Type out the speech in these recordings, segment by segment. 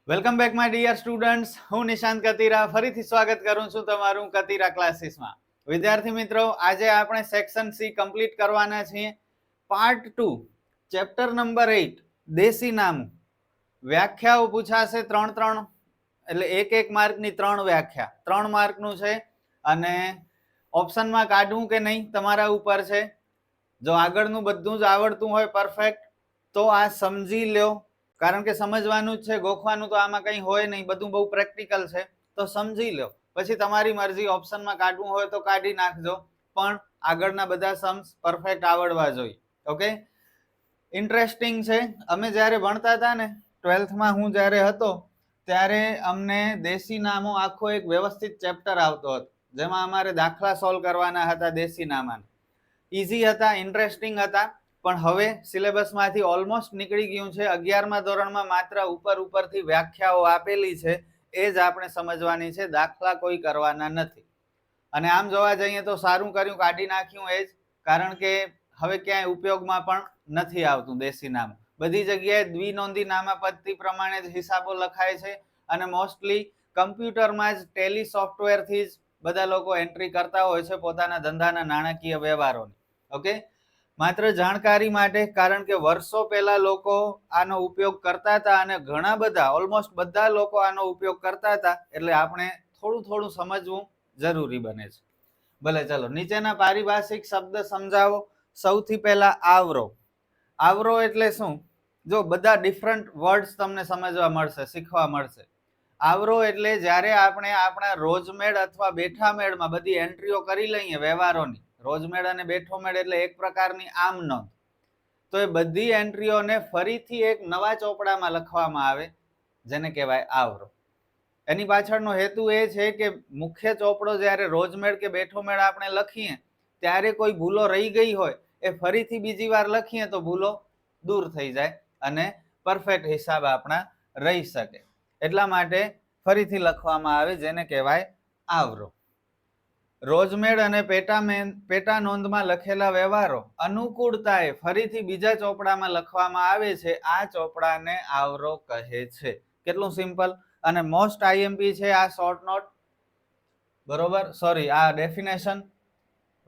Welcome back my dear students. હું નિશાંત કતીરા ફરીથી સ્વાગત કરું છું તમારું કતીરા ક્લાસીસમાં. વિદ્યાર્થી મિત્રો, આજે આપણે સેક્શન સી કમ્પ્લીટ કરવાના છીએ. પાર્ટ 2 ચેપ્ટર નંબર 8 દેશી નામું. વ્યાખ્યાઓ પૂછાશે 3 એટલે એક માર્કની 3 વ્યાખ્યા. 3 માર્કનું છે અને ઓપ્શનમાં કાઢવું કે નહીં તમારા ઉપર છે. જો આગળનું બધું જ આવડતું હોય પરફેક્ટ તો આ સમજી લો, કારણ કે સમજવાનું જ છે, ગોખવાનું તો આમાં કંઈ હોય નહીં, બધું બહુ પ્રેક્ટિકલ છે. તો સમજી લો, પછી તમારી મરજી, ઓપ્શનમાં કાઢવું હોય તો કાઢી નાખજો, પણ આગળના બધા સમ્સ પરફેક્ટ આવડવા જોઈએ. ઓકે, ઇન્ટરેસ્ટિંગ છે. અમે જ્યારે ભણતા હતા ને 12થમાં, હું જ્યારે હતો ત્યારે અમને દેશી નામો આખો એક વ્યવસ્થિત ચેપ્ટર આવતો હતો, જેમાં અમારે દાખલા સોલ્વ કરવાના હતા. દેશી નામાના ઇઝી હતા, ઇન્ટરેસ્ટિંગ હતા, પણ હવે સિલેબસમાંથી ઓલમોસ્ટ નીકળી ગયું છે. 11મા ધોરણમાં માત્ર ઉપરથી વ્યાખ્યાઓ આપેલી છે, એ જ આપણે સમજવાની છે, દાખલા કોઈ કરવાના નથી. અને આમ જોવા જઈએ તો સારું કર્યું કાઢી નાખ્યું એ જ, કારણ કે હવે ક્યાંય ઉપયોગમાં પણ નથી આવતું દેશી નામ. બધી જગ્યાએ દ્વિનોંધી નામાપદ્ધતિ પ્રમાણે જ હિસાબો લખાય છે અને મોસ્ટલી કમ્પ્યુટરમાં જ ટેલી સોફ્ટવેરથી જ બધા લોકો એન્ટ્રી કરતા હોય છે પોતાના ધંધાના નાણાકીય વ્યવહારોની. ઓકે, માત્ર જાણકારી માટે, કારણ કે વર્ષો પહેલા લોકો આનો ઉપયોગ કરતા હતા અને ઘણા બધા, ઓલમોસ્ટ બધા લોકો આનો ઉપયોગ કરતા હતા, એટલે આપણે થોડું સમજવું જરૂરી બને છે. ભલે ચલો, નીચેના પારિભાષિક શબ્દ સમજાવો. સૌથી પહેલા આવરો. આવરો એટલે શું? જો બધા ડિફરન્ટ વર્ડ્સ તમને સમજવા મળશે, શીખવા મળશે. આવરો એટલે જ્યારે આપણે આપણા રોજમેળ અથવા બેઠા મેળમાં બધી એન્ટ્રીઓ કરી લઈએ વ્યવહારોની. રોજમેળ અને બેઠો મેળ એટલે એક પ્રકારની આમ નોંધ. તો એ બધી એન્ટ્રીઓને ફરીથી એક નવા ચોપડામાં લખવામાં આવે, જેને કહેવાય આવરો. એની પાછળનો હેતુ એ છે કે મુખ્ય ચોપડો જ્યારે રોજમેળ કે બેઠો મેળ આપણે લખીએ ત્યારે કોઈ ભૂલો રહી ગઈ હોય, એ ફરીથી બીજી વાર લખીએ તો ભૂલો દૂર થઈ જાય અને પરફેક્ટ હિસાબ આપણા રહી શકે. એટલા માટે ફરીથી લખવામાં આવે, જેને કહેવાય આવરો. રોજમેળ અને પેટા નોંધમાં લખેલા વ્યવહારો અનુકૂળતાએ ફરીથી બીજા ચોપડામાં લખવામાં આવે છે. આ ચોપડાને આવરો કહે છે. કેટલું સિમ્પલ અને મોસ્ટ આઈએમપી છે આ શોર્ટ નોટ, બરોબર. સોરી, આ ડેફિનેશન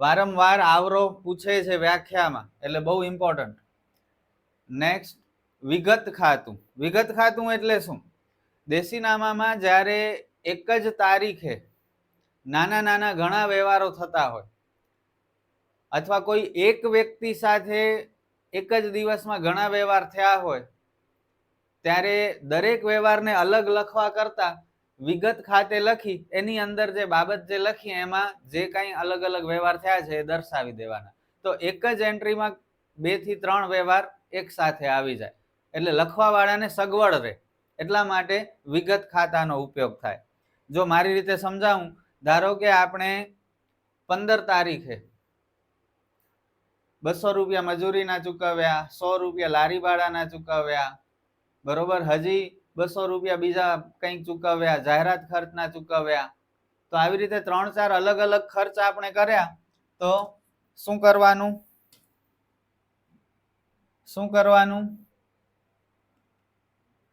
વારંવાર આવરો પૂછે છે વ્યાખ્યામાં, એટલે બહુ ઇમ્પોર્ટન્ટ. નેક્સ્ટ, વિગત ખાતું. વિગત ખાતું એટલે શું? દેશી નામામાં જ્યારે એક જ તારીખે નાના ઘણા વ્યવહારો થતા હોય, અથવા કોઈ એક વ્યક્તિ સાથે એક જ દિવસમાં ઘણા વ્યવહાર થયા હોય, ત્યારે દરેક વ્યવહારને અલગ લખવા કરતા વિગત ખાતે લખી એની અંદર જે બાબત જે લખી એમાં જે કાંઈ અલગ વ્યવહાર થયા છે એ દર્શાવી દેવાના. તો એક જ એન્ટ્રીમાં 2 થી 3 વ્યવહાર એક સાથે આવી જાય, એટલે લખવા વાળાને સગવડ રહે. એટલા માટે વિગત ખાતાનો ઉપયોગ થાય. જો મારી રીતે સમજાવું, ધારો કે આપણે 15 તારીખે 200 રૂપિયા મજૂરીના ચૂકવ્યા, 100 રૂપિયા લારી ભાડાના ચૂકવ્યા, બરોબર, હજી 200 રૂપિયા બીજા કંઈક ચૂકવ્યા, જાહેરાત ખર્ચના ચૂકવ્યા. તો આવી રીતે 3-4 અલગ ખર્ચ આપણે કર્યા, તો શું કરવાનું?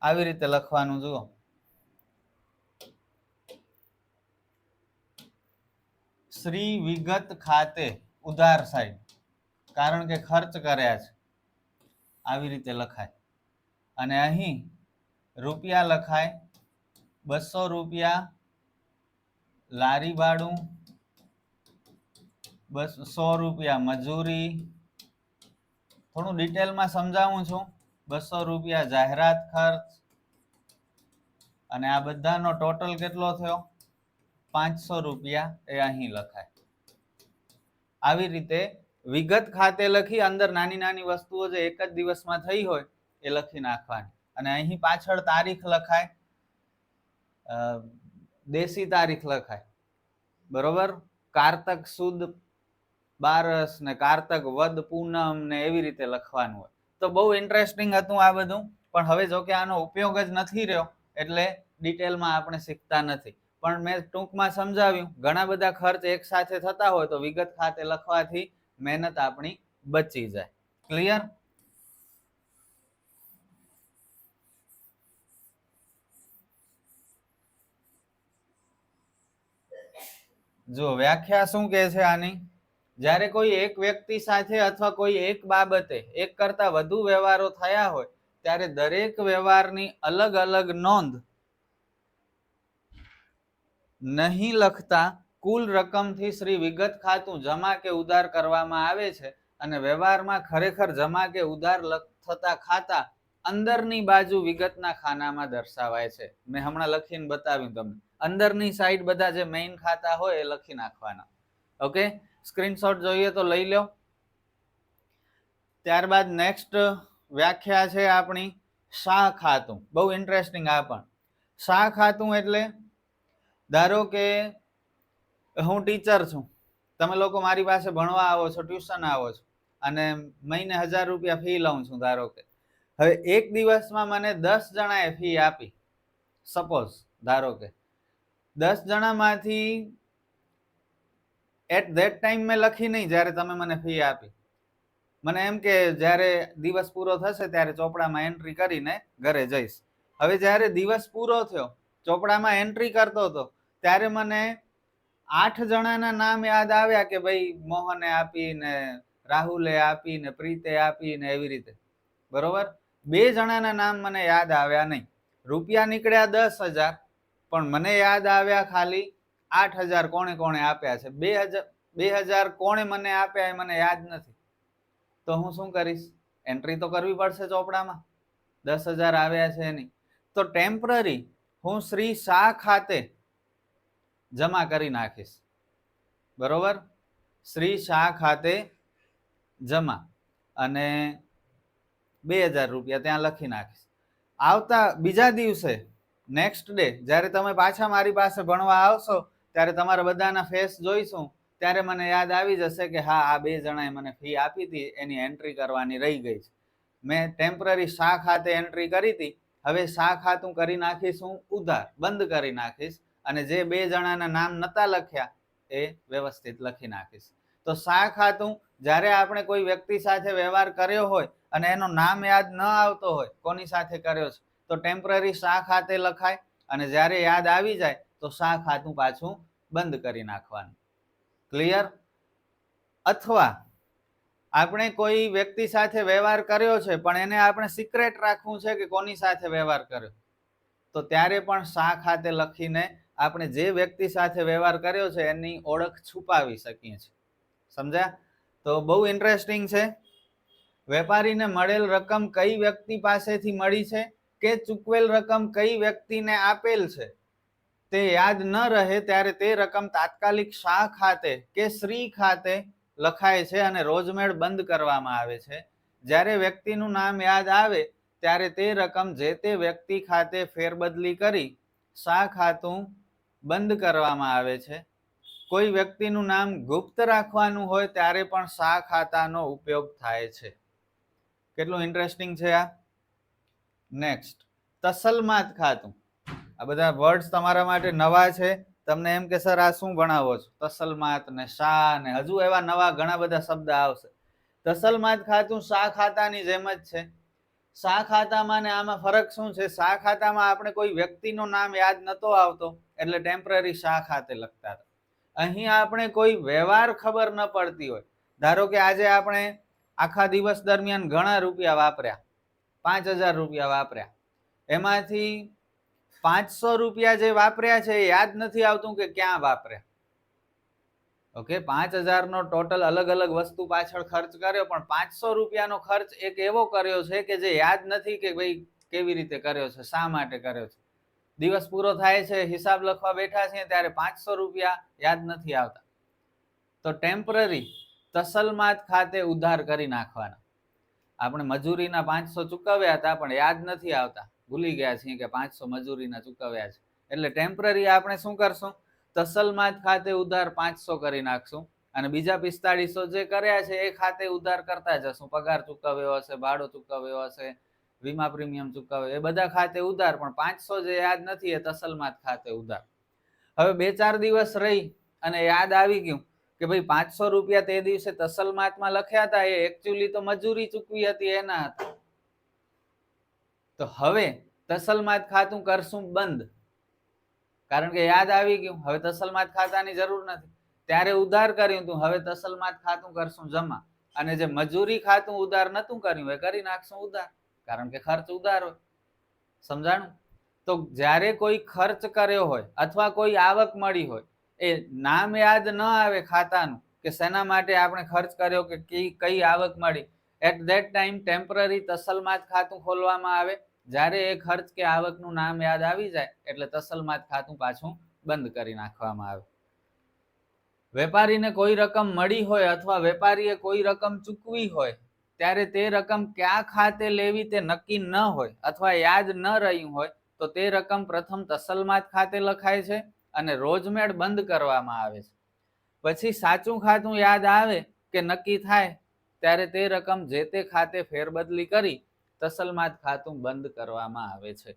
આવી રીતે લખવાનું. જુઓ, શ્રી વિગત ખાતે ઉધાર સાઈડ, કારણ કે ખર્ચ કર્યા છે, આવી રીતે લખાય. અને અહીં રૂપિયા લખાય, 200 રૂપિયા લારી ભાડું, 100 રૂપિયા મજૂરી. થોડું ડિટેલમાં સમજાવું છું. 200 રૂપિયા જાહેરાત ખર્ચ, અને આ બધાનો ટોટલ કેટલો થયો? 500 રૂપિયા. એ અહીં લખાય. આવી રીતે વિગત ખાતે લખી અંદર નાની વસ્તુઓ જે એક જ દિવસમાં થઈ હોય એ લખી નાખવાની. અને અહીં પાછળ તારીખ લખાય, દેશી તારીખ લખાય, બરોબર. કારતક સુદ બારસ ને કારતક વદ પૂનમ ને એવી રીતે લખવાનું હોય. તો બહુ ઇન્ટરેસ્ટિંગ હતું આ બધું, પણ હવે જો કે આનો ઉપયોગ જ નથી રહ્યો, એટલે ડિટેલમાં આપણે શીખતા નથી. પણ મેં ટૂંકમાં સમજાવ્યું. ઘણા બધા ખર્ચ એક સાથે થતા હોય તો વિગત ખાતે લખવાથી મહેનત આપણી બચી જાય. ક્લિયર? જો વ્યાખ્યા શું કહે છે આની, જ્યારે કોઈ એક વ્યક્તિ સાથે અથવા કોઈ એક બાબતે એક કરતા વધુ વ્યવહારો થયા હોય ત્યારે દરેક વ્યવહારની અલગ અલગ નોંધ નહીં લખતા કુલ રકમથી શ્રી વિગત ખાતું જમા કે ઉધાર કરવામાં આવે છે અને વ્યવહારમાં ખરેખર જમા કે ઉધાર થતા ખાતા અંદરની બાજુ વિગતના ખાનામાં દર્શાવાય છે. મેં હમણાં લખીને બતાવ્યું તમને. અંદરની સાઈડ બધા જે મેઇન ખાતા હોય એ લખી નાખવાના. ઓકે, સ્ક્રીનશોટ જોઈએ તો લઈ લો. ત્યારબાદ નેક્સ્ટ વ્યાખ્યા છે આપણી શાહ ખાતું. બહુ ઇન્ટરેસ્ટિંગ આ પણ. શાહ ખાતું એટલે ધારો કે હું ટીચર છું, તમે લોકો મારી પાસે ભણવા આવો છો, ટ્યુશન આવો છો અને મહિને 1000 રૂપિયા ફી લઉં છું ધારો કે. હવે એક દિવસમાં મને 10 જણાએ ફી આપી, સપોઝ ધારો કે 10 જણામાંથી એટ ધેટ ટાઈમ મેં લખી નહીં જ્યારે તમે મને ફી આપી. મને એમ કે જ્યારે દિવસ પૂરો થશે ત્યારે ચોપડામાં એન્ટ્રી કરીને ઘરે જઈશ. હવે જ્યારે દિવસ પૂરો થયો, ચોપડામાં એન્ટ્રી કરતો હતો ત્યારે મને 8 જણાના નામ યાદ આવ્યા કે ભાઈ મોહને આપી ને રાહુલે આપી ને પ્રીતે આપી ને એવી રીતે, બરોબર. 2 જણાના નામ મને યાદ આવ્યા નહીં. રૂપિયા નીકળ્યા 10,000 પણ મને યાદ આવ્યા ખાલી 8,000 કોણે કોણે આપ્યા છે. 2,000 કોણે મને આપ્યા એ મને યાદ નથી. તો હું શું કરીશ? એન્ટ્રી તો કરવી પડશે ચોપડામાં 10,000 આવ્યા છે એની. તો ટેમ્પરરી હું શ્રી શાહ ખાતે જમા કરી નાખીશ, બરોબર. શ્રી શાહ ખાતે જમા અને 2,000 રૂપિયા ત્યાં લખી નાખીશ. આવતા બીજા દિવસે નેક્સ્ટ ડે જ્યારે તમે પાછા મારી પાસે ભણવા આવશો ત્યારે તમારા બધાના ફેસ જોઈશું ત્યારે મને યાદ આવી જશે કે હા, આ 2 જણાએ મને ફી આપી હતી, એની એન્ટ્રી કરવાની રહી ગઈ છે. મેં ટેમ્પરરી શાહ ખાતે એન્ટ્રી કરી હતી. હવે શાહ ખાતું કરી નાખીશ હું ઉધાર, બંધ કરી નાખીશ અને જે 2 જણાના નામ નતા લખ્યા એ વ્યવસ્થિત લખી નાખીશ. તો શાહ ખાતું જ્યારે આપણે કોઈ વ્યક્તિ સાથે વ્યવહાર કર્યો હોય અને એનો નામ યાદ ન આવતો હોય કોની સાથે કર્યો છે તો ટેમ્પરરી શાહ ખાતે લખાય અને જ્યારે યાદ આવી જાય તો શાહ ખાતું પાછું બંધ કરી નાખવાનું. ક્લિયર? અથવા આપણે કોઈ વ્યક્તિ સાથે વ્યવહાર કર્યો છે પણ એને આપણે સિક્રેટ રાખવું છે કે કોની સાથે વ્યવહાર કર્યો, તો ત્યારે પણ શાહ ખાતે લખીને આપણે જે વ્યક્તિ સાથે વ્યવહાર કર્યો છે એની ઓળખ છુપાવી શકીએ છીએ. સમજ્યા? તો બહુ ઇન્ટરેસ્ટિંગ છે. વેપારીને મળેલ રકમ કઈ વ્યક્તિ પાસેથી મળી છે કે ચૂકવેલ રકમ કઈ વ્યક્તિને આપેલ છે તે યાદ ન રહે ત્યારે તે રકમ તાત્કાલિક શાહ ખાતે કે શ્રી ખાતે લખાય છે અને રોજમેળ બંધ કરવામાં આવે છે. જ્યારે વ્યક્તિનું નામ યાદ આવે ત્યારે તે રકમ જે તે વ્યક્તિ ખાતે ફેરબદલી કરી શાહ ખાતું બંધ કરવામાં આવે છે. કોઈ વ્યક્તિનું નામ ગુપ્ત રાખવાનું હોય ત્યારે પણ શાહ ખાતાનો ઉપયોગ થાય છે. કેટલું ઇન્ટરેસ્ટિંગ છે આ. નેક્સ્ટ, તસલમાત ખાતું. આ બધા વર્ડ્સ તમારા માટે નવા છે. તમને એમ કે સર આ શું ભણાવો છો? તસલમાત ને શાહ ને હજુ એવા નવા ઘણા બધા શબ્દ આવશે. તસલમાત ખાતું શાહ ખાતાની જેમ જ છે. શાહ ખાતામાં ને આમાં ફરક શું છે? શાહ ખાતામાં આપણે કોઈ વ્યક્તિનું નામ યાદ નતો આવતો એટલે ટેમ્પરરી શાહ ખાતે લખતા હતા. અહીં આપણે કોઈ વ્યવહાર ખબર ન પડતી હોય, ધારો કે આજે આપણે આખા દિવસ દરમિયાન ઘણા રૂપિયા વાપર્યા, 5,000 રૂપિયા વાપર્યા, એમાંથી 500 રૂપિયા જે વાપર્યા છે એ યાદ નથી આવતું કે ક્યાં વાપર્યા. ઓકે, 5,000 નો ટોટલ અલગ અલગ વસ્તુ પાછળ ખર્ચ કર્યો પણ 500 રૂપિયાનો ખર્ચ એક એવો કર્યો છે કે જે યાદ નથી કે ભાઈ કેવી રીતે કર્યો છે, શા માટે કર્યો છે. દિવસ પૂરો થાય છે, હિસાબ લખવા બેઠા છીએ ત્યારે 500 રૂપિયા યાદ નથી આવતા. તો ટેમ્પરરી તસલમાત ખાતે ઉધાર કરી નાખવાના. આપણે મજૂરીના 500 ચૂકવ્યા હતા પણ યાદ નથી આવતા, ભૂલી ગયા છીએ કે 500 મજૂરીના ચૂકવ્યા છે એટલે ટેમ્પરરી આપણે શું કરશું? તસલમાત ખાતે ઉધાર 500 કરી નાખશું અને બીજા 4500 જે કર્યા છે એ ખાતે ઉધાર કરતા જશું. પગાર ચૂકવ્યો હશે, ભાડો ચૂકવ્યો હશે, વીમા પ્રીમિયમ ચૂકવ્યો, એ બધા ખાતે ઉધાર, પણ 500 જે યાદ નથી એ તસલમાત ખાતે ઉધાર. હવે 2-4 દિવસ રહી અને યાદ આવી ગયું કે ભાઈ 500 રૂપિયા તે દિવસે તસલમાતમાં લખ્યા હતા એ એકચ્યુઅલી તો મજૂરી ચૂકવી હતી એના હતા. તો હવે તસલમાત ખાતું કરશું બંધ, કારણ કે યાદ આવી ગયું. હવે તસલમાત ખાતાની જરૂર નથી. ત્યારે ઉધાર કર્યું તું, હવે તસલમાત ખાતું કરશું જમા. અને જે મજૂરી ખાતું ઉધાર નતું કર્યું એ કરી નાખશું ઉધાર, કારણ કે ખર્ચ ઉધાર હોય. સમજાણું? તો જ્યારે કોઈ ખર્ચ કર્યો હોય અથવા કોઈ આવક મળી હોય, એ નામ યાદ ન આવે ખાતાનું કે શેના માટે આપણે ખર્ચ કર્યો કે કઈ આવક મળી, એટ ધેટ ટાઈમ ટેમ્પરરી તસલમાત ખાતું ખોલવામાં આવે. જ્યારે એ ખર્ચ કે આવકનું નામ યાદ આવી જાય એટલે તસલમાત ખાતું પાછું બંધ કરી નાખવામાં આવે. વેપારીને કોઈ રકમ મળી હોય અથવા વેપારીએ કોઈ રકમ ચૂકવી હોય ત્યારે તે રકમ કયા ખાતે લેવી તે નક્કી ન હોય અથવા યાદ ન રહ્યું હોય તો તે રકમ પ્રથમ તસલમાત ખાતે લખાય છે અને રોજમેળ બંધ કરવામાં આવે છે. પછી સાચું ખાતું યાદ આવે કે નક્કી થાય ત્યારે તે રકમ જે તે ખાતે ફેરબદલી કરી તસલમાત ખાતું બંધ કરવામાં આવે છે.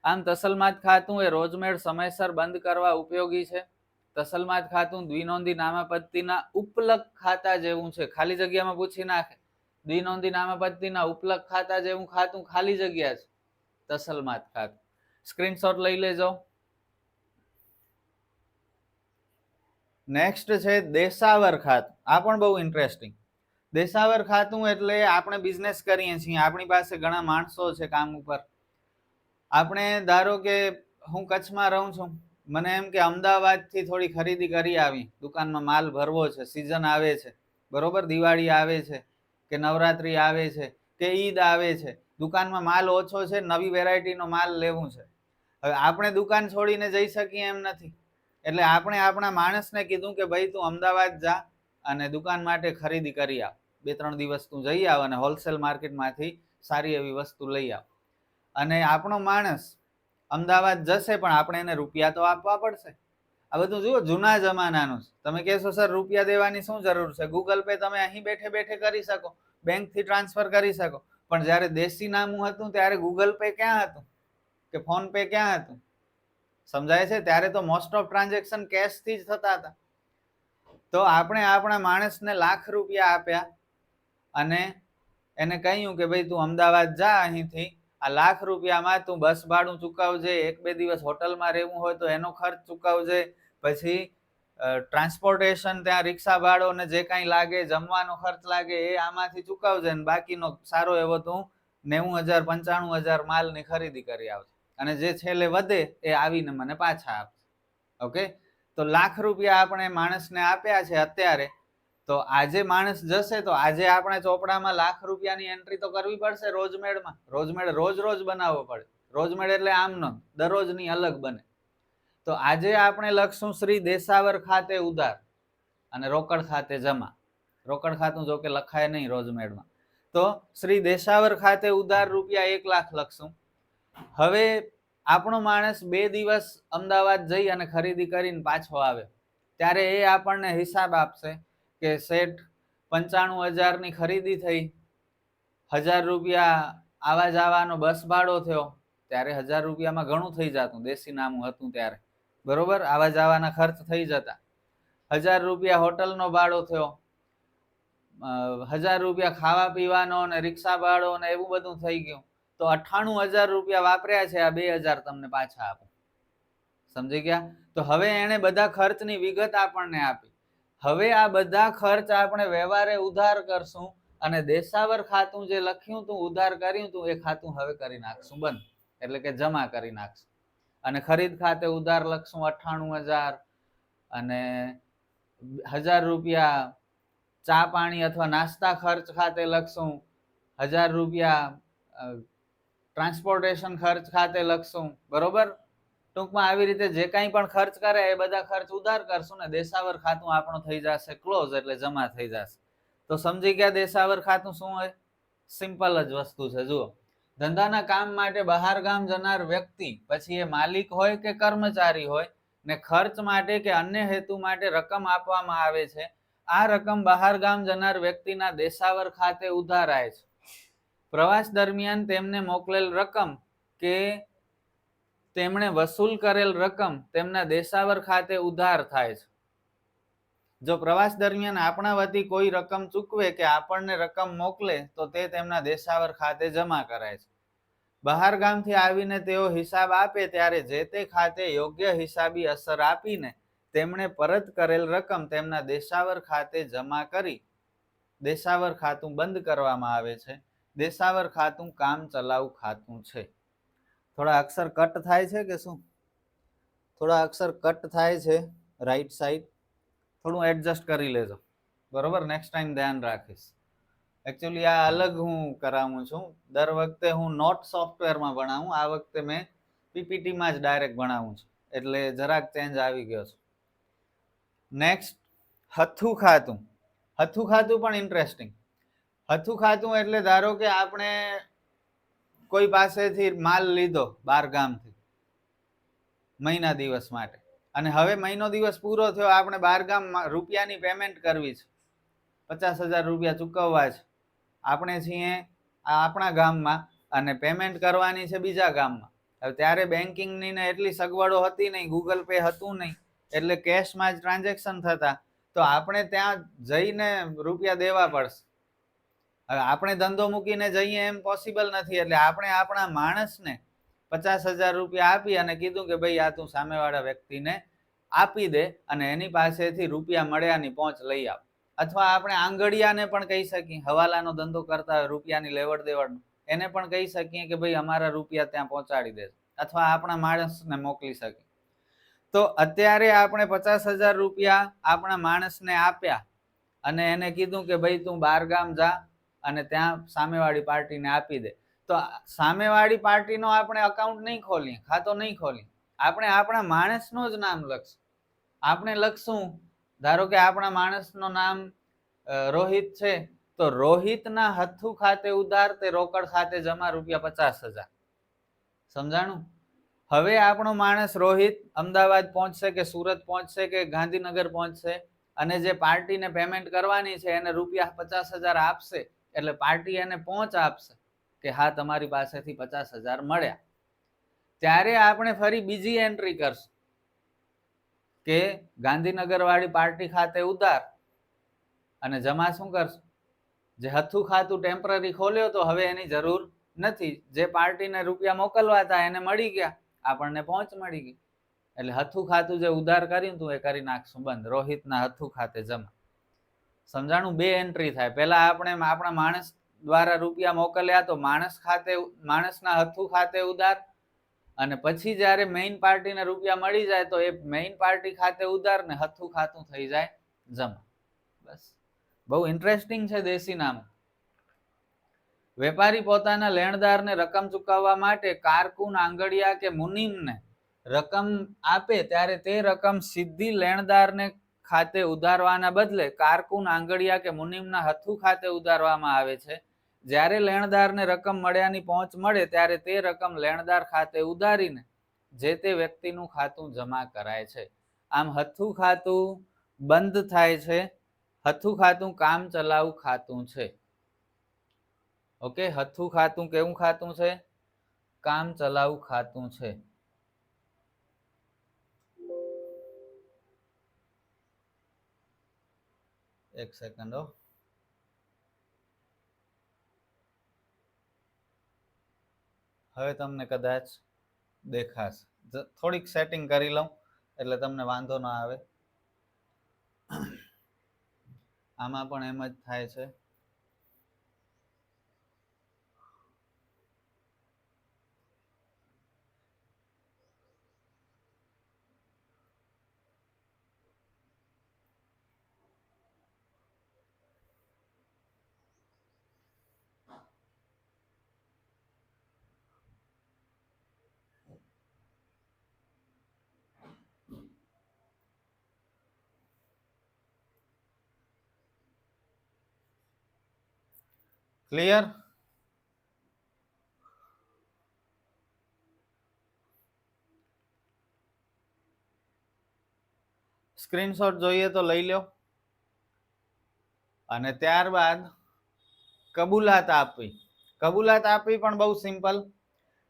આમ તસલમાત ખાતું એ રોજમેળ સમયસર બંધ કરવા ઉપયોગી છે. તસલમાત ખાતું દ્વિનોંધી નામાપત્તિના ઉપલક ખાતા જેવું છે. ખાલી જગ્યામાં પૂછી નાખે, દ્વિનોંધી નામાપત્તિના ઉપલક ખાતા જેવું ખાતું ખાલી જગ્યા છે તસલમાત ખાતું. સ્ક્રીનશોટ લઈ લેજો. નેક્સ્ટ છે દેશાવર ખાતું. આ પણ બહુ ઇન્ટરેસ્ટિંગ. દેશાવર ખાતું એટલે આપણે બિઝનેસ કરીએ છીએ, આપણી પાસે ઘણા માણસો છે કામ ઉપર. આપણે ધારો કે હું કચ્છમાં રહું છું, મને એમ કે અમદાવાદથી થોડી ખરીદી કરી આવી, દુકાનમાં માલ ભરવો છે, સિઝન આવે છે, બરોબર, દિવાળી આવે છે કે નવરાત્રી આવે છે કે ઈદ આવે છે, દુકાનમાં માલ ઓછો છે, નવી વેરાયટીનો માલ લેવું છે. હવે આપણે દુકાન છોડીને જઈ શકીએ એમ નથી, એટલે આપણે આપણા માણસને કીધું કે ભાઈ તું અમદાવાદ જા અને દુકાન માટે ખરીદી કરી આવ, 2-3 દિવસ તું જઈ આવ અને હોલસેલ માર્કેટમાંથી સારી એવી વસ્તુ લઈ આવ. અને આપણો માણસ અમદાવાદ જશે પણ આપણે એને રૂપિયા તો આપવા પડશે. આ બધું જુઓ જૂના જમાનાનું છે. તમે કહેશો સર રૂપિયા દેવાની શું જરૂર છે, ગૂગલ પે તમે અહીં બેઠે બેઠે કરી શકો, બેંકથી ટ્રાન્સફર કરી શકો. પણ જ્યારે દેશી નામું હતું ત્યારે ગૂગલ પે ક્યાં હતું કે ફોન પે ક્યાં હતું? સમજાય છે? ત્યારે તો મોસ્ટ ઓફ ટ્રાન્ઝેક્શન કેશથી જ થતા હતા. તો આપણે આપણા માણસને લાખ રૂપિયા આપ્યા અને એને કહ્યું કે ભાઈ તું અમદાવાદ જા, અહીંથી આ લાખ રૂપિયામાં તું બસ ભાડું ચૂકવજે, 1-2 દિવસ હોટલમાં રહેવું હોય તો એનો ખર્ચ ચૂકવજે, પછી ટ્રાન્સપોર્ટેશન ત્યાં રિક્ષા ભાડો ને જે કાંઈ લાગે, જમવાનો ખર્ચ લાગે એ આમાંથી ચૂકવજે અને બાકીનો સારો એવો તું 90,000-95,000 માલની ખરીદી કરી આવજે અને જે છેલ્લે વધે એ આવીને મને પાછા આપશે. ઓકે, તો લાખ રૂપિયા આપણે માણસને આપ્યા છે અત્યારે. તો આજે માણસ જશે તો આજે આપણે ચોપડામાં લાખ રૂપિયાની એન્ટ્રી તો કરવી પડશે રોજમેળમાં. રોજમેળ રોજ રોજ બનાવવો પડે. રોજમેળ એટલે આમનો દરરોજની અલગ બને. તો આજે આપણે લખશું શ્રી દેશાવર ખાતે ઉધાર અને રોકડ ખાતે જમા. રોકડ ખાતું જો કે લખાય નહીં રોજમેળમાં. તો શ્રી દેશાવર ખાતે ઉધાર રૂપિયા 1 લાખ લખશું. હવે આપણો માણસ 2 દિવસ અમદાવાદ જઈ અને ખરીદી કરીને પાછો આવે ત્યારે એ આપણને હિસાબ આપશે કે શેઠ 95,000ની ખરીદી થઈ, 1,000 રૂપિયા આવા જવાનો બસ ભાડો થયો. ત્યારે 1,000 રૂપિયામાં ઘણું થઈ જતું, દેશી નામું હતું ત્યારે, બરોબર, આવા જવાના ખર્ચ થઈ જતા. 1,000 રૂપિયા હોટલનો ભાડો થયો, 1,000 રૂપિયા ખાવા પીવાનો અને રિક્ષા ભાડો ને એવું બધું થઈ ગયું. તો 98,000 રૂપિયા વાપર્યા છે, આ 2,000 તમને પાછા આપો. સમજી ગયા? તો હવે એને બધા ખર્ચની વિગત આપણને આપી. હવે આ બધા ખર્ચ આપણે વ્યવહારે ઉધાર કરશું અને દેશાવર ખાતું જે લખ્યું તું ઉધાર કર્યું તું એ ખાતું હવે કરી નાખશું બંધ, એટલે કે જમા કરી નાખશું. અને ખરીદ ખાતે ઉધાર લખશું 98,000 અને 1,000 રૂપિયા ચા પાણી અથવા નાસ્તા ખર્ચ ખાતે લખશું, 1,000 રૂપિયા ટ્રાન્સપોર્ટેશન ખર્ચ ખાતે લખશું, બરોબર. ટૂંકમાં આવી રીતે જે કાંઈ પણ ખર્ચ કરે એ બધા ખર્ચ ઉધાર કરશું ને દેશાવર ખાતું આપણું થઈ જશે ક્લોઝ, એટલે જમા થઈ જશે. તો સમજી ગયા દેશાવર ખાતું શું હોય? સિમ્પલ જ વસ્તુ છે. જુઓ, ધંધાના કામ માટે બહાર ગામ જનાર વ્યક્તિ, પછી એ માલિક હોય કે કર્મચારી હોય, ને ખર્ચ માટે કે અન્ય હેતુ માટે રકમ આપવામાં આવે છે. આ રકમ બહાર ગામ જનાર વ્યક્તિના દેશાવર ખાતે ઉધારાય છે. પ્રવાસ દરમિયાન તેમને મોકલેલ રકમ કે તેમણે વસૂલ કરેલ રકમ તેમના દેશાવર ખાતે ઉધાર થાય છે. જો પ્રવાસ દરમિયાન આપણા વતી કોઈ રકમ ચૂકવે કે આપણને રકમ મોકલે તો તે તેમના દેશાવર ખાતે જમા કરાય છે. બહાર ગામથી આવીને તેઓ હિસાબ આપે ત્યારે જે તે ખાતે યોગ્ય હિસાબી અસર આપીને તેમણે પરત કરેલ રકમ તેમના દેશાવર ખાતે જમા કરી દેશાવર ખાતું બંધ કરવામાં આવે છે. દેશાવર ખાતું કામ ચલાઉ ખાતું છે. થોડા અક્ષર કટ થાય છે કે શું? થોડા અક્ષર કટ થાય છે રાઈટ સાઈડ, થોડું એડજસ્ટ કરી લેજો, બરોબર? નેક્સ્ટ ટાઈમ ધ્યાન રાખીશ. એકચ્યુઅલી આ અલગ હું કરાવું છું. દર વખતે હું નોટ સોફ્ટવેરમાં ભણાવું, આ વખતે મેં પીપીટીમાં જ ડાયરેક્ટ ભણાવું છું, એટલે જરાક ચેન્જ આવી ગયો છે. નેક્સ્ટ, હથ્થું ખાતું. હથ્થું ખાતું પણ ઇન્ટરેસ્ટિંગ. હથ્થું ખાતું એટલે ધારો કે આપણે કોઈ પાસેથી માલ લીધો બાર ગામથી મહિના દિવસ માટે, અને હવે મહિનો દિવસ પૂરો થયો, આપણે બાર ગામ રૂપિયાની પેમેન્ટ કરવી છે, 50,000 રૂપિયા ચૂકવવા છે. આપણે છીએ આપણા ગામમાં અને પેમેન્ટ કરવાની છે બીજા ગામમાં. હવે ત્યારે બેન્કિંગની ને એટલી સગવડો હતી નહીં, ગૂગલ પે હતું નહીં, એટલે કેશમાં જ ટ્રાન્ઝેક્શન થતા. તો આપણે ત્યાં જઈને રૂપિયા દેવા પડશે. હવે આપણે ધંધો મૂકીને જઈએ એમ પોસિબલ નથી, એટલે આપણે આપણા માણસને 50,000 રૂપિયા આપી અને કીધું કે ભાઈ આ તું સામેવાળા વ્યક્તિને આપી દે અને એની પાસેથી રૂપિયા મળ્યાની પહોંચ લઈ આવ. અથવા આપણે આંગળિયાને પણ કહી શકીએ, હવાલાનો ધંધો કરતા હોય રૂપિયાની લેવડ દેવડનો, એને પણ કહી શકીએ કે ભાઈ અમારા રૂપિયા ત્યાં પહોંચાડી દે, અથવા આપણા માણસને મોકલી શકીએ. તો અત્યારે આપણે 50,000 રૂપિયા આપણા માણસને આપ્યા અને એને કીધું કે ભાઈ તું બાર ગામ જા અને ત્યાં સામેવાળી પાર્ટીને આપી દે. તો સામેવાળી પાર્ટીનો આપણે અકાઉન્ટ નહીં ખોલીએ, ખાતો નહીં ખોલીએ, આપણે આપણા માણસનું જ નામ લખશું. આપણે લખશું, ધારો કે આપણા માણસનું નામ રોહિત છે, તો રોહિતના હથ્થું ખાતે ઉધાર તે રોકડ ખાતે જમા રૂપિયા 50,000. સમજાણું? હવે આપણો માણસ રોહિત અમદાવાદ પહોંચશે કે સુરત પહોંચશે કે ગાંધીનગર પહોંચશે, અને જે પાર્ટીને પેમેન્ટ કરવાની છે એને રૂપિયા 50,000 આપશે, એટલે પાર્ટી એને પહોંચ આપશે કે હા તમારી પાસેથી 50,000 મળ્યા. ત્યારે આપણે ફરી બીજી એન્ટ્રી કરશું કે ગાંધીનગર વાળી પાર્ટી ખાતે ઉધાર, અને જમા શું કરશું? જે હથ્થું ખાતું ટેમ્પરરી ખોલ્યો તો હવે એની જરૂર નથી, જે પાર્ટીને રૂપિયા મોકલવા હતા એને મળી ગયા, આપણને પહોંચ મળી ગઈ, એટલે હથ્થું ખાતું જે ઉધાર કર્યું તું એ કરી નાખશું બંધ. રોહિતના હથ્થું ખાતે જમા. સમજાણું? બે એન્ટ્રી થાય. પહેલા આપણે આપણા માણસ દ્વારા રૂપિયા મોકલ્યા તો માણસના હથ્થું ખાતે ઉધાર, અને પછી જ્યારે મેઇન પાર્ટીને રૂપિયા મળી જાય તો એ મેઇન પાર્ટી ખાતે ઉધાર ને હથ્થું ખાતું થઈ જાય જમા. બસ, બહુ ઇન્ટરેસ્ટિંગ છે દેશી નામ. વેપારી પોતાના લેણદારને રકમ ચૂકવવા માટે કારકુન, આંગડિયા કે મુનિમને રકમ આપે ત્યારે તે રકમ સીધી લેણદારને ખાતે ઉધારવાના બદલે કારકુન, આંગડિયા કે મુનિમના હથ્થું ખાતે ઉધારવામાં આવે છે. જ્યારે લેણદારને રકમ મળ્યાની પહોંચ મળે ત્યારે તે રકમ લેણદાર ખાતે ઉધારીને જે તે વ્યક્તિનું ખાતું જમા કરાય છે. આમ હથ્થું ખાતું બંધ થાય છે. હથ્થું ખાતું કામ ચલાઉ ખાતું છે. ઓકે, હથ્થું ખાતું કેવું ખાતું છે? કામ ચલાઉ ખાતું છે. એક સેકન્ડ હો. હવે તમને કદાચ દેખાશે. થોડીક સેટિંગ કરી લઉં એટલે તમને વાંધો ના આવે. આમાં પણ એમ જ થાય છે. ક્લિયર? સ્ક્રીનશોટ જોઈએ તો લઈ લો. અને ત્યારબાદ કબૂલાત આપવી. કબૂલાત આપવી પણ બહુ સિમ્પલ.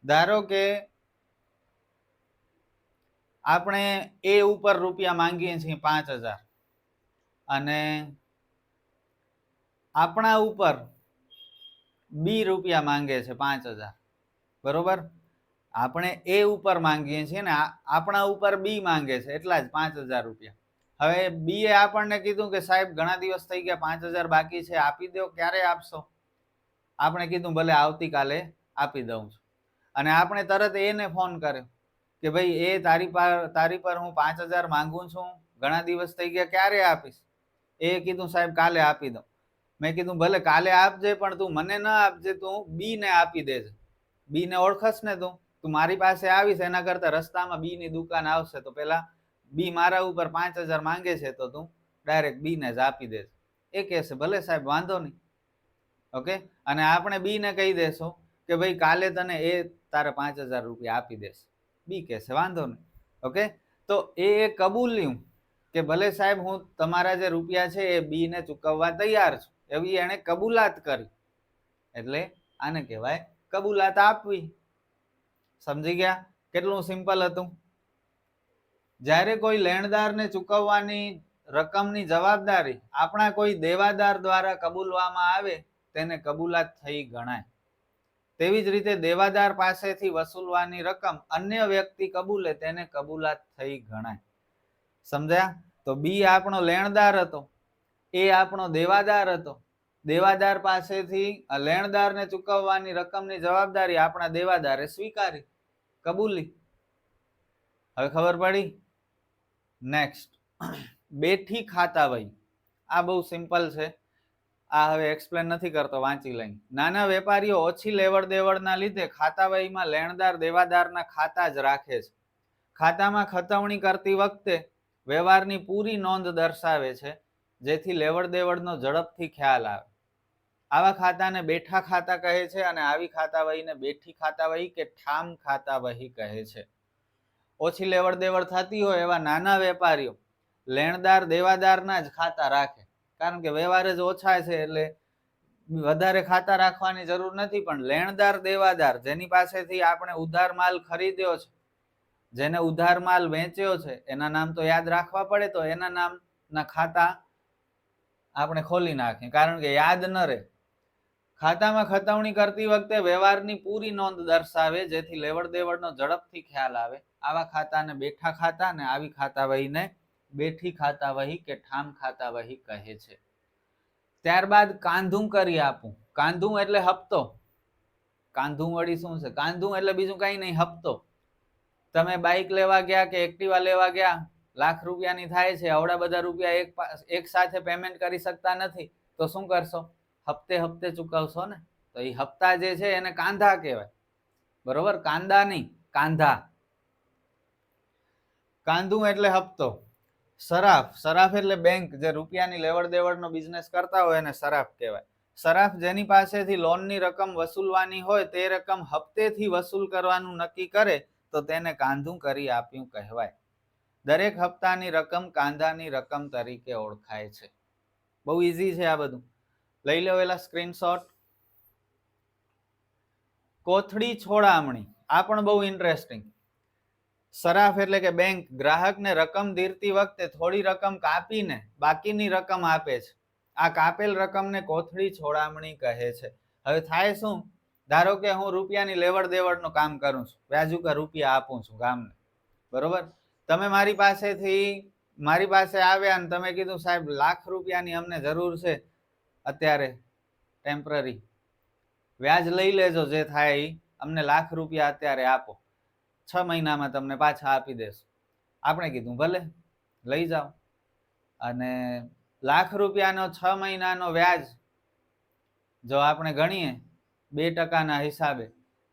ધારો કે આપણે એ ઉપર રૂપિયા માંગીએ છીએ 5,000, અને આપણા ઉપર બી રૂપિયા માંગે છે 5,000, બરોબર? આપણે એ ઉપર માંગીએ છીએ ને આપણા ઉપર બી માંગે છે એટલા જ 5,000 રૂપિયા. હવે બી એ આપણને કીધું કે સાહેબ ઘણા દિવસ થઈ ગયા, 5000 બાકી છે, આપી દો. ક્યારે આપશો? આપણે કીધું ભલે આવતીકાલે આપી દઉં છું. અને આપણે તરત એને ફોન કર્યો કે ભાઈ એ તારી પર હું 5000 માંગુ છું, ઘણા દિવસ થઈ ગયા, ક્યારે આપીશ? એ કીધું સાહેબ કાલે આપી દો. મેં કીધું ભલે કાલે આપજે, પણ તું મને ના આપજે, તું બી ને આપી દેજે. બી ને ઓળખસ ને તું મારી પાસે આવીશ એના કરતા રસ્તામાં બી ની દુકાન આવશે તો પેલા બી મારા ઉપર 5000 માંગે છે તો તું ડાયરેક્ટ બી ને જ આપી દેજે. એ કહેશે ભલે સાહેબ વાંધો નહીં. ઓકે, અને આપણે બી ને કહી દેશું કે ભાઈ કાલે તને એ તારે 5000 રૂપિયા આપી દેશે. બી કહેશે વાંધો નહીં. ઓકે, તો એ કબૂલ્યું કે ભલે સાહેબ હું તમારા જે રૂપિયા છે એ બી ને ચૂકવવા તૈયાર છું, એવી એને કબૂલાત કરી. એટલે આને કહેવાય કબૂલાત આપવી. સમજી ગયા? કેટલું સિમ્પલ હતું. જ્યારે કોઈ લેણદારને ચૂકવવાની રકમની જવાબદારી આપણા કોઈ દેવાદાર દ્વારા કબૂલવામાં આવે તેને કબૂલાત થઈ ગણાય. તેવી જ રીતે દેવાદાર પાસેથી વસૂલવાની રકમ અન્ય વ્યક્તિ કબૂલે તેને કબૂલાત થઈ ગણાય. સમજ્યા? તો બી આપણો લેણદાર હતો, એ આપણો દેવાદાર હતો. દેવાદાર પાસેથી લેણદારને ચૂકવવાની રકમની જવાબદારી આપણા દેવાદારે સ્વીકારી, કબૂલી. હવે ખબર પડી? નેક્સ્ટ, બેઠી ખાતા વહી. આ બહુ સિમ્પલ છે, આ હવે એક્સપ્લેન નથી કરતો, વાંચી લઈ. નાના વેપારીઓ ઓછી લેવડ દેવડના લીધે ખાતા વહીમાં લેણદાર દેવાદારના ખાતા જ રાખે છે. ખાતામાં ખતવણી કરતી વખતે વ્યવહારની પૂરી નોંધ દર્શાવે છે, જેથી લેવડ દેવડનો ઝડપથી ખ્યાલ આવે. આવા ખાતાને બેઠા ખાતા કહે છે અને આવી ખાતા વહીને બેઠી ખાતા વહી કે ઠામ ખાતા વહી કહે છે. ઓછી લેવડ દેવડ થતી હોય એવા નાના વેપારીઓ લેણદાર દેવાદારના જ ખાતા રાખે, કારણ કે વ્યવહાર જ ઓછા છે એટલે વધારે ખાતા રાખવાની જરૂર નથી. પણ લેણદાર દેવાદાર જેની પાસેથી આપણે ઉધાર માલ ખરીદ્યો છે, જેને ઉધાર માલ વેચ્યો છે, એના નામ તો યાદ રાખવા પડે, તો એના નામના ખાતા આપણે ખોલી નાખીએ, કારણ કે યાદ ન રહે. ખાતામાં ખતવણી કરતી વખતે વ્યવહારની પૂરી નોંધ દર્શાવે, જેથી લેવડ દેવડનો ઝડપથી ખ્યાલ આવે. આવા ખાતાને બેઠા ખાતા ને આવી ખાતા વહીને બેઠી ખાતા વહી કે ઠામ ખાતા વહી કહે છે. ત્યારબાદ કાંધું કરી આપું. કાંધું એટલે હપ્તો. કાંધું વળી શું છે? કાંધું એટલે બીજું કઈ નહીં, હપ્તો. તમે બાઇક લેવા ગયા કે એક્ટિવા લેવા ગયા, લાખ રૂપિયાની થાય છે, આવડા બધા રૂપિયા એક સાથે પેમેન્ટ કરી શકતા નથી, તો શું કરશો? હપ્તે હપ્તે ચૂકવશો ને. તો એ હપ્તા જે છે એને કાંધા કહેવાય, બરોબર? કાંદા નહીં, કાંધા. કાંધું એટલે હપ્તો. સરાફ, સરાફ એટલે બેંક, જે રૂપિયાની લેવડ દેવડનો બિઝનેસ કરતા હોય એને સરાફ કહેવાય. સરાફ જેની પાસેથી લોનની રકમ વસૂલવાની હોય તે રકમ હપ્તેથી વસૂલ કરવાનું નક્કી કરે તો તેને કાંધું કરી આપ્યું કહેવાય. દરેક હપ્તાની રકમ કાંધાની રકમ તરીકે ઓળખાય છે. બહુ ઈઝી છે આ બધું. લઈ લો એલા સ્ક્રીનશોટ. કોથળી છોડામણી, આ પણ બહુ ઇન્ટરેસ્ટિંગ. સરાફ એટલે કે બેંક ગ્રાહકને રકમ ધીરતી વખતે થોડી રકમ કાપીને બાકીની રકમ આપે છે. આ કાપેલ રકમને કોથળી છોડામણી કહે છે. હવે થાય શું? ધારો કે હું રૂપિયાની લેવડ દેવડનું કામ કરું છું, વ્યાજુકા રૂપિયા આપું છું ગામને, બરોબર? તમે મારી પાસે આવ્યા અને તમે કીધું સાહેબ લાખ રૂપિયાની અમને જરૂર છે અત્યારે, ટેમ્પરરી વ્યાજ લઈ લેજો, જે થાય એ અમને લાખ રૂપિયા અત્યારે આપો, 6 મહિનામાં તમને પાછા આપી દેશું. આપણે કીધું ભલે લઈ જાઓ. અને લાખ રૂપિયાનો 6 મહિનાનો વ્યાજ જો આપણે ગણીએ 2% હિસાબે,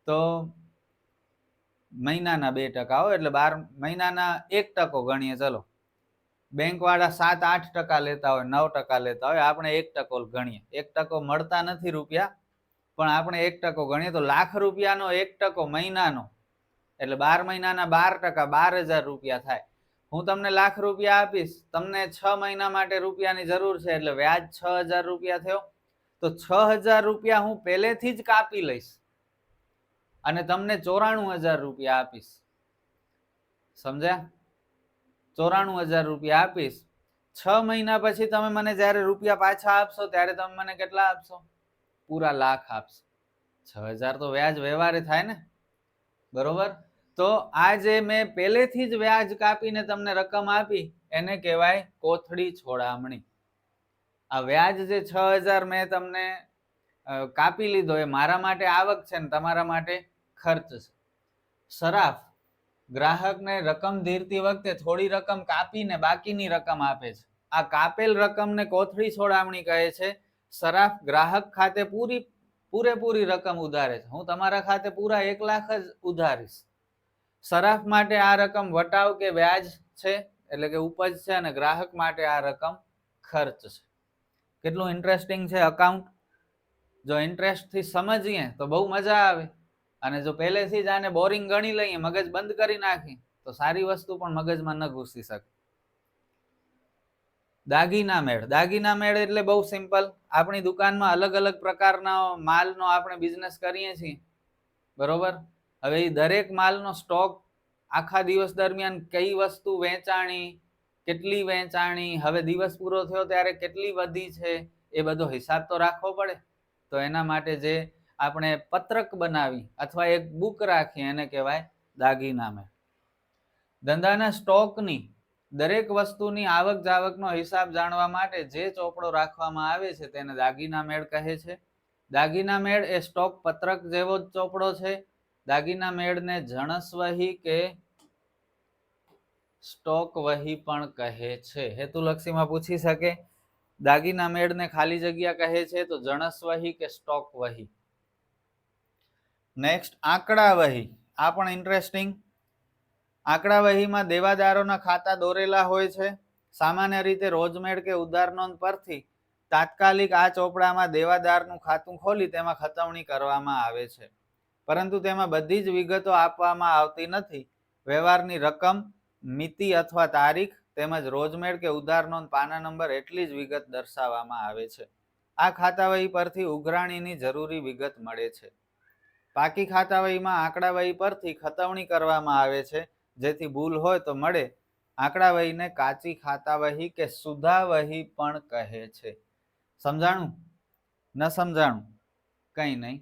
તો મહિનાના 2% હોય એટલે 12 મહિનાના 1% ગણીએ. ચલો, બેંક વાળા 7-8% લેતા હોય, 9% લેતા હોય, આપણે 1% ગણીએ. 1% મળતા નથી રૂપિયા, પણ આપણે 1% ગણીએ તો લાખ રૂપિયાનો 1% મહિનાનો એટલે 12 મહિનાના 12%, 12,000 રૂપિયા થાય. હું તમને લાખ રૂપિયા આપીશ, તમને 6 મહિના માટે રૂપિયાની જરૂર છે એટલે વ્યાજ 6,000 રૂપિયા થયો. તો 6,000 રૂપિયા હું પહેલેથી જ કાપી લઈશ અને તમને 94,000 રૂપિયા આપીશ. સમજ્યા? 94,000 રૂપિયા આપીશ. 6 મહિના પછી તમે મને જયારે રૂપિયા પાછા આપશો ત્યારે તમે મને કેટલા આપશો? પૂરા લાખ આપશો. 6,000 તો વ્યાજ વ્યવહારે થાય ને, બરોબર? તો આ જે મેં પહેલેથી જ વ્યાજ કાપીને તમને રકમ આપી એને કહેવાય કોથળી છોડામણી. આ વ્યાજ જે 6000 મેં તમને કાપી લીધો એ મારા માટે આવક છે ને તમારા માટે ખર્ચ છે. સરાફ ગ્રાહકને રકમ ધીરતી વખતે થોડી રકમ કાપીને બાકીની રકમ આપે છે. આ કાપેલ રકમને કોથળી છોડામણી કહે છે. સરાફ ગ્રાહક ખાતે પૂરેપૂરી રકમ ઉધારે છે. હું તમારા ખાતે પૂરા 1 લાખ જ ઉધારીશ. સરાફ માટે આ રકમ વટાવ કે વ્યાજ છે, એટલે કે ઉપજ છે, અને ગ્રાહક માટે આ રકમ ખર્ચ છે. કેટલું ઇન્ટરેસ્ટિંગ છે અકાઉન્ટ. જો ઇન્ટરેસ્ટથી સમજીએ તો બહુ મજા આવે, અને જો પહેલેથી જ આને બોરિંગ ગણી લઈએ, મગજ બંધ કરી નાખી, તો સારી વસ્તુ પણ મગજમાં ન ઘૂસી શકે. દાગીના મેળ. દાગીના મેળ એટલે બહુ સિમ્પલ. આપણી દુકાનમાં અલગ અલગ પ્રકારના માલનો આપણે બિઝનેસ કરીએ છીએ, બરોબર. હવે એ દરેક માલનો સ્ટોક આખા દિવસ દરમિયાન કઈ વસ્તુ વેચાણી, કેટલી વેચાણી, હવે દિવસ પૂરો થયો ત્યારે કેટલી વધી છે, એ બધો હિસાબ તો રાખવો પડે. તો એના માટે જે આપણે પત્રક બનાવી અથવા એક બુક રાખી એને કહેવાય દાગીના મેળ. ધંધાના સ્ટોકની દરેક વસ્તુની આવક જાવકનો હિસાબ જાણવા માટે જે ચોપડો રાખવામાં આવે છે તેને દાગીના મેળ કહે છે. દાગીના મેળ એ સ્ટોક પત્રક જેવો જ ચોપડો છે. દાગીના મેળને જણસવહી કે સ્ટોક વહી પણ કહે છે. હેતુલક્ષીમાં પૂછી શકે. દાગીના મેળને ખાલી જગ્યા કહે છે તો જણસવહી કે સ્ટોક વહી. નેક્સ્ટ આંકડા વહી. આ પણ ઇન્ટરેસ્ટિંગ. આંકડા વહીમાં દેવાદારોના ખાતા દોરેલા હોય છે. સામાન્ય રીતે રોજમેળ કે ઉધાર નોંધ પરથી તાત્કાલિક આ ચોપડામાં દેવાદારનું ખાતું ખોલી તેમાં ખતવણી કરવામાં આવે છે, પરંતુ તેમાં બધી જ વિગતો આપવામાં આવતી નથી. વ્યવહારની રકમ, મિતિ અથવા તારીખ તેમજ રોજમેળ કે ઉધાર નોંધ પાના નંબર એટલી જ વિગત દર્શાવવામાં આવે છે. આ ખાતા વહી પરથી ઉઘરાણીની જરૂરી વિગત મળે છે. પાકી ખાતા વહીમાં આંકડા વહી પરથી ખતવણી કરવામાં આવે છે, જેથી ભૂલ હોય તો મળે. આંકડા વહીને કાચી ખાતા વહી કે સુધા વહી પણ કહે છે. સમજાણું? ન સમજાણું? કંઈ નહીં,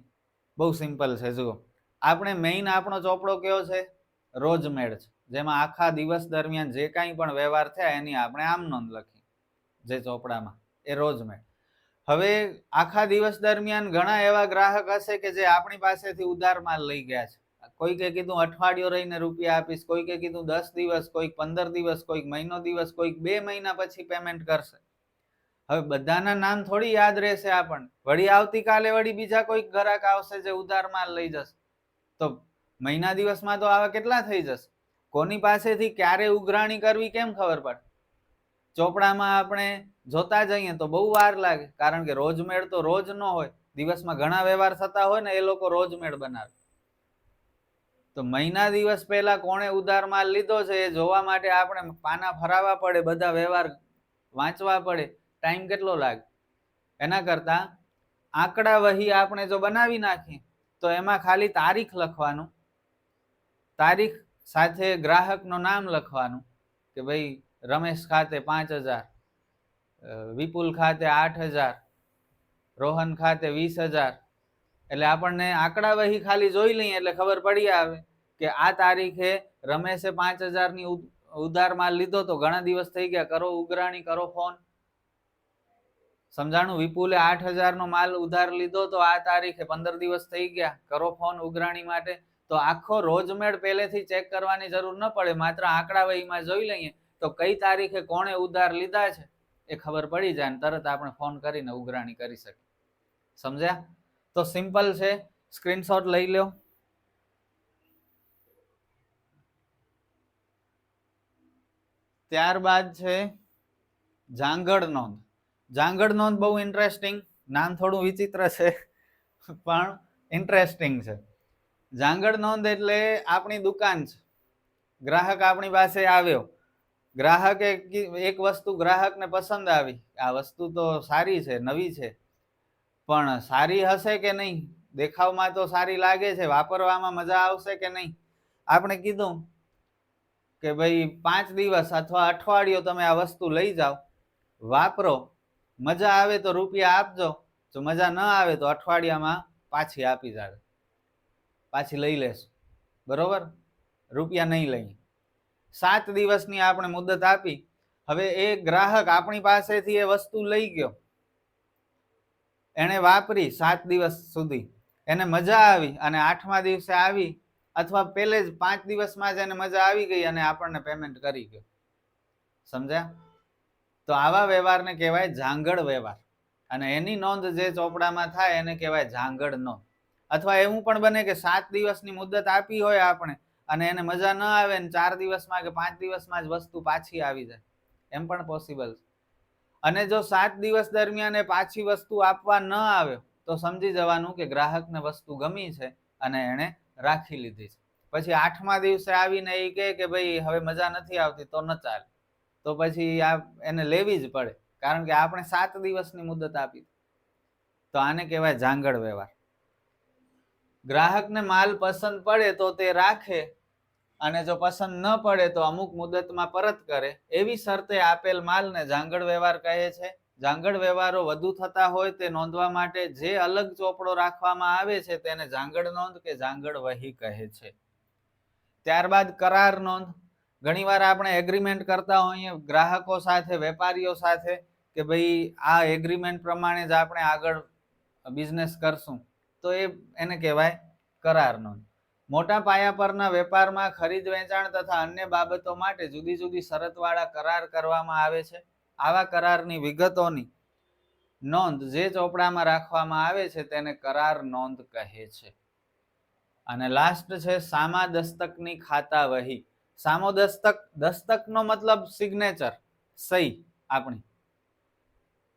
બહુ સિમ્પલ છે. જુઓ, આપણે મેઇન આપણો ચોપડો કયો છે? રોજમેળ છે, જેમાં આખા દિવસ દરમિયાન જે કાંઈ પણ વ્યવહાર થયા એની આપણે આમ નોંધ લખી જે ચોપડામાં, એ રોજમેળ. હવે આખા દિવસ દરમિયાન ઘણા એવા ગ્રાહક હશે કે જે આપણી પાસેથી ઉધાર માલ લઈ ગયા છે. કોઈકે કીધું અઠવાડિયું રહીને રૂપિયા આપીશ, કોઈકે કીધું 10 દિવસ, કોઈક 15 દિવસ, કોઈક મહિનો દિવસ, કોઈક 2 મહિના પછી પેમેન્ટ કરશે. હવે બધાના નામ થોડી યાદ રહેશે આપણને. વળી આવતીકાલે વળી બીજા કોઈક ગ્રાહક આવશે જે ઉધાર માલ લઈ જશે, તો મહિના દિવસમાં તો આવા કેટલા થઈ જશે. કોની પાસેથી ક્યારે ઉઘરાણી કરવી કેમ ખબર પડે? ચોપડામાં આપણે જોતા જઈએ તો બહુ વાર લાગે, કારણ કે રોજમેળ તો રોજ ન હોય. દિવસમાં ઘણા વ્યવહાર થતા હોય ને, એ લોકો રોજમેળ બનાવે. તો મહિના દિવસ પહેલા કોણે ઉધાર માલ લીધો છે એ જોવા માટે આપણે પાના ફરાવવા પડે, બધા વ્યવહાર વાંચવા પડે, ટાઈમ કેટલો લાગે. એના કરતા આંકડા વહી આપણે જો બનાવી નાખીએ તો એમાં ખાલી તારીખ લખવાનું, તારીખ સાથે ગ્રાહકનું નામ લખવાનું કે ભાઈ રમેશ ખાતે 5000, વિપુલ ખાતે 8000, રોહન ખાતે 20000. એટલે આપણને આંકડા વહી ખાલી જોઈ લઈએ એટલે ખબર પડી આવે કે આ તારીખે રમેશે 5000ની ઉધાર માલ લીધો તો ઘણા દિવસ થઈ ગયા, કરો ઉઘરાણી, કરો ફોન. સમજાણું? વિપુલે 8000નો માલ ઉધાર લીધો તો આ તારીખે 15 દિવસ થઈ ગયા, કરો ફોન ઉઘરાણી માટે. તો આખો રોજમેળ પહેલેથી ચેક કરવાની જરૂર ન પડે, માત્ર આંકડા વહીમાં જોઈ લઈએ તો કઈ તારીખે કોણે ઉધાર લીધા છે એ ખબર પડી જાય, તરત આપણે ફોન કરીને ઉઘરાણી કરી શકીએ. સમજ્યા? તો સિમ્પલ છે, સ્ક્રીનશોટ લઈ લો. ત્યારબાદ છે જાંગડ નોંધ. જાંગડ નોંધ બહુ ઇન્ટરેસ્ટિંગ. નામ થોડું વિચિત્ર છે પણ ઇન્ટરેસ્ટિંગ છે. જાંગડ નોંધ એટલે આપણી દુકાન છે, ગ્રાહક આપણી પાસે આવ્યો, ગ્રાહકે એક વસ્તુ ગ્રાહકને પસંદ આવી, આ વસ્તુ તો સારી છે, નવી છે, પણ સારી હશે કે નહીં, દેખાવમાં તો સારી લાગે છે, વાપરવામાં મજા આવશે કે નહીં. આપણે કીધું કે ભાઈ 5 દિવસ અથવા અઠવાડિયું તમે આ વસ્તુ લઈ જાઓ, વાપરો, મજા આવે તો રૂપિયા આપજો, જો મજા ન આવે તો અઠવાડિયામાં પાછી આપી જાજો, પાછી લઈ લેશું, બરોબર. રૂપિયા નહીં લઈએ. 7 દિવસની આપણે મુદત આપી. હવે એ ગ્રાહક આપણી પાસેથી એ વસ્તુ લઈ ગયો, એને વાપરી 7 દિવસ સુધી, એને મજા આવી અને 8મા દિવસે આવી અથવા પહેલે જ 5 દિવસમાં જ એને મજા આવી ગઈ અને આપણને પેમેન્ટ કરી ગયો. સમજ્યા? તો આવા વ્યવહારને કહેવાય જાંગડ વ્યવહાર, અને એની નોંધ જે ચોપડામાં થાય એને કહેવાય જાંગડ નોંધ. અથવા એવું પણ બને કે 7 દિવસની મુદત આપી હોય આપણે અને એને મજા ન આવે ને 4 દિવસમાં કે 5 દિવસમાં જ વસ્તુ પાછી આવી જાય, એમ પણ પોસિબલ છે. અને જો 7 દિવસ દરમિયાન એ પાછી વસ્તુ આપવા ન આવે તો સમજી જવાનું કે ગ્રાહકને વસ્તુ ગમી છે અને એને રાખી લીધી છે. પછી 8મા દિવસે આવીને એ કહે કે ભાઈ હવે મજા નથી આવતી, તો ન ચાલે. તો પછી એને લેવી જ પડે, કારણ કે આપણે 7 દિવસની મુદત આપી. તો આને કહેવાય જાંગડ વ્યવહાર. ગ્રાહકને માલ પસંદ પડે તો તે રાખે, અને જો પસંદ ન પડે તો અમુક મુદતમાં પરત કરે. એવી શરતે આપેલ માલને જાંગડ વ્યવહાર કહે છે. જાંગડ વ્યવહારો વધુ થતા હોય તે નોંધવા માટે જે અલગ ચોપડો રાખવામાં આવે છે તેને જાંગડ નોંધ કે જાંગડ વહી કહે છે. ત્યારબાદ કરાર નોંધ. ઘણીવાર આપણે એગ્રીમેન્ટ કરતા હોઈએ ગ્રાહકો સાથે, વેપારીઓ સાથે, કે ભાઈ આ એગ્રીમેન્ટ પ્રમાણે જ આપણે આગળ બિઝનેસ કરશું, તો એને કહેવાય કરાર નોંધ. મોટા પાયા પરના વેપારમાં ખરીદ વેચાણ તથા અન્ય બાબતો માટે જુદી જુદી શરતવાળા કરાર કરવામાં આવે છે. આવા કરારની વિગતોની નોંધ જે ચોપડામાં રાખવામાં આવે છે તેને કરાર નોંધ કહે છે. અને લાસ્ટ છે સામા દસ્તકની ખાતા વહી. સામો દસ્તક, દસ્તકનો મતલબ સિગ્નેચર, સહી આપણી.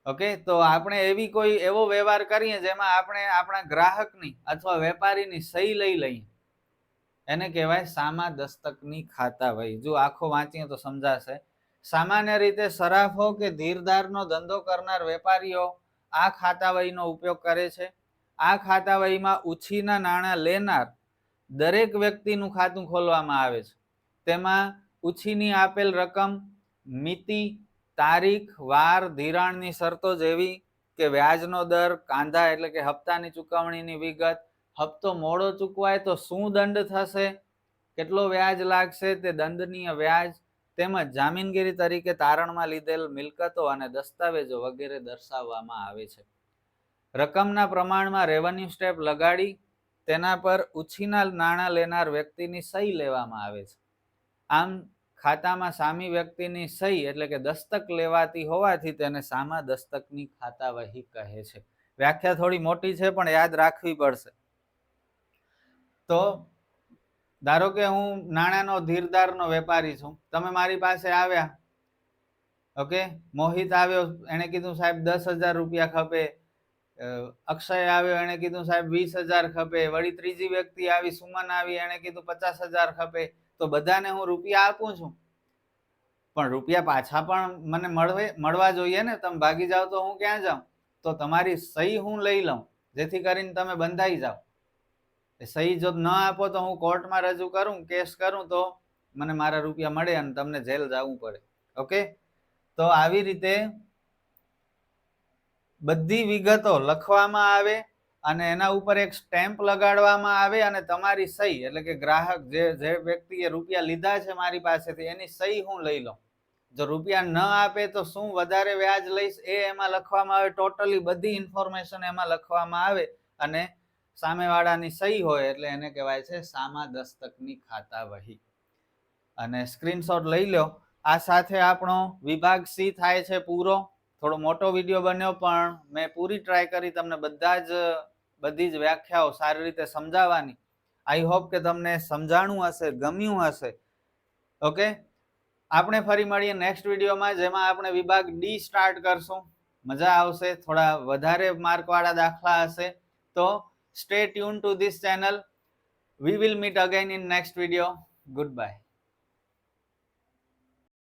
ઓકે, તો આપણે એવી કોઈ એવો વ્યવહાર કરીએ જેમાં આપણે આપણા ગ્રાહકની અથવા વેપારીની સહી લઈ લઈએ, એને કહેવાય સામા દસ્તકની ખાતા વહી. જો આખો વાંચીએ તો સમજાશે. સામાન્ય રીતે સરાફો કે ધીરધારનો ધંધો કરનાર વેપારીઓ આ ખાતા વહીનો ઉપયોગ કરે છે. આ ખાતા વહીમાં ઉછીના નાણાં લેનાર દરેક વ્યક્તિનું ખાતું ખોલવામાં આવે છે. તેમાં ઉછીની આપેલ રકમ, મિતિ, તારીખ, વાર, ધિરાણની શરતો જેવી કે વ્યાજનો દર, કાંધા એટલે કે હપ્તાની ચૂકવણીની વિગત, હપ્તો મોડો ચૂકવાય તો શું દંડ થશે, કેટલો વ્યાજ લાગશે, તે દંડનીય વ્યાજ, તેમજ જામીનગીરી તરીકે તારણમાં લીધેલ મિલકતો અને દસ્તાવેજો વગેરે દર્શાવવામાં આવે છે. રકમના પ્રમાણમાં રેવન્યુ સ્ટેમ્પ લગાડી તેના પર ઉછીના નાણાં લેનાર વ્યક્તિની સહી લેવામાં આવે છે. આમ ખાતામાં સામી વ્યક્તિની સહી એટલે કે દસ્તક લેવાતી હોવાથી તેને સામા દસ્તકની ખાતા વહી કહે છે. વ્યાખ્યા થોડી મોટી છે પણ યાદ રાખવી પડશે. તો ધારો કે હું નાણાંનો ધીરધારનો વેપારી છું, તમે મારી પાસે આવ્યા, ઓકે, મોહિત આવ્યો, એને કીધું સાહેબ 10,000 રૂપિયા ખપે. અક્ષય આવ્યો, એને કીધું સાહેબ 20,000 ખપે. વળી ત્રીજી વ્યક્તિ આવી, સુમન આવી, એને કીધું 50,000 ખપે. તો બધાને હું રૂપિયા આપું છું, પણ રૂપિયા પાછા પણ મને મળવા જોઈએ ને. તમે ભાગી જાઓ તો હું ક્યાં જાઉં? તો તમારી સહી હું લઈ લઉં જેથી કરીને તમે બંધાઈ જાઓ. સહી જો ન આપો તો હું કોર્ટમાં રજૂ કરું, કેસ કરું, તો મને મારા રૂપિયા મળે અને તમને જેલ જવું પડે. ઓકે, તો આવી રીતે બધી વિગતો લખવામાં આવે અને એના ઉપર એક સ્ટેમ્પ લગાડવામાં આવે અને તમારી સહી એટલે કે ગ્રાહક જે વ્યક્તિએ રૂપિયા લીધા છે મારી પાસેથી, એની સહી હું લઈ લઉં. જો રૂપિયા ન આપે તો શું વધારે વ્યાજ લઈશ એ એમાં લખવામાં આવે. ટોટલી બધી ઇન્ફોર્મેશન એમાં લખવામાં આવે અને સામેવાળાની સહી હોય એટલે એને કહેવાય છે સામા દસ્તકની ખાતા વહી. અને સ્ક્રીનશોટ લઈ લો. આ સાથે આપણો વિભાગ સી થાય છે પૂરો. થોડો મોટો વિડીયો બન્યો પણ મેં પૂરી ટ્રાય કરી તમને બધી જ વ્યાખ્યાઓ સારી રીતે સમજાવવાની. આઈ હોપ કે તમને સમજાણું હશે, ગમ્યું હશે. ઓકે, આપણે ફરી મળીએ નેક્સ્ટ વિડીયોમાં, જેમાં આપણે વિભાગ ડી સ્ટાર્ટ કરશું. મજા આવશે, થોડા વધારે માર્કવાળા દાખલા હશે. તો stay tuned to this channel. We will meet again in next video. Goodbye.